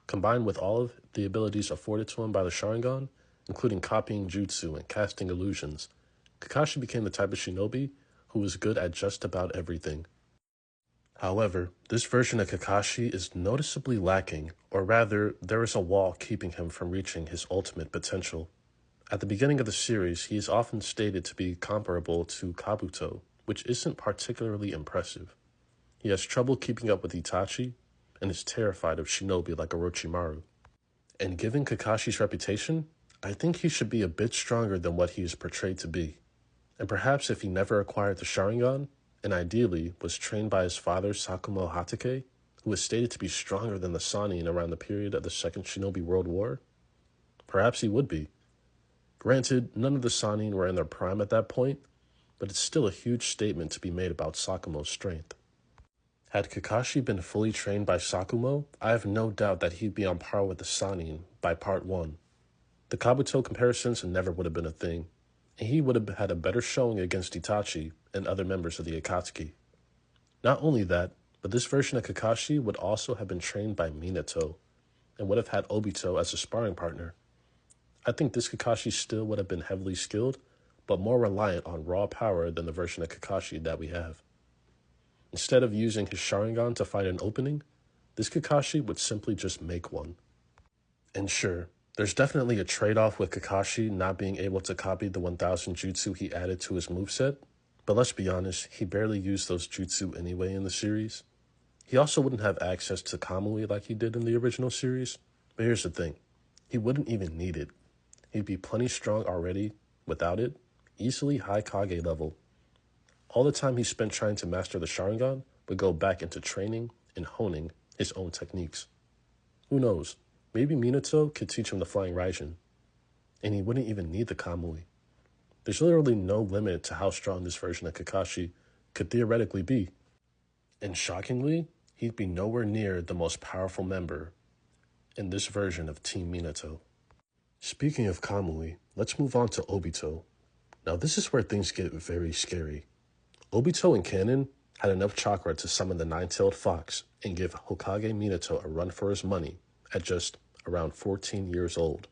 Combined with all of the abilities afforded to him by the Sharingan, including copying jutsu and casting illusions, Kakashi became the type of shinobi who was good at just about everything. However, this version of Kakashi is noticeably lacking, or rather, there is a wall keeping him from reaching his ultimate potential. At the beginning of the series, he is often stated to be comparable to Kabuto, which isn't particularly impressive. He has trouble keeping up with Itachi, and is terrified of shinobi like Orochimaru. And given Kakashi's reputation, I think he should be a bit stronger than what he is portrayed to be. And perhaps if he never acquired the Sharingan, and ideally was trained by his father Sakumo Hatake, who was stated to be stronger than the Sannin around the period of the Second Shinobi World War, perhaps he would be. Granted, none of the Sannin were in their prime at that point, but it's still a huge statement to be made about Sakumo's strength. Had Kakashi been fully trained by Sakumo, I have no doubt that he'd be on par with the Sannin by part 1. The Kabuto comparisons never would have been a thing, and he would have had a better showing against Itachi and other members of the Akatsuki. Not only that, but this version of Kakashi would also have been trained by Minato, and would have had Obito as a sparring partner. I think this Kakashi still would have been heavily skilled, but more reliant on raw power than the version of Kakashi that we have. Instead of using his Sharingan to find an opening, this Kakashi would simply just make one. And sure, there's definitely a trade-off with Kakashi not being able to copy the 1000 jutsu he added to his moveset, but let's be honest, he barely used those jutsu anyway in the series. He also wouldn't have access to Kamui like he did in the original series, but here's the thing, he wouldn't even need it. He'd be plenty strong already without it, easily high Kage level. All the time he spent trying to master the Sharingan would go back into training and honing his own techniques. Who knows, maybe Minato could teach him the Flying Raijin, and he wouldn't even need the Kamui. There's literally no limit to how strong this version of Kakashi could theoretically be. And shockingly, he'd be nowhere near the most powerful member in this version of Team Minato. Speaking of Kamui, let's move on to Obito. Now this is where things get very scary. Obito in canon had enough chakra to summon the nine-tailed fox and give Hokage Minato a run for his money at just around 14 years old.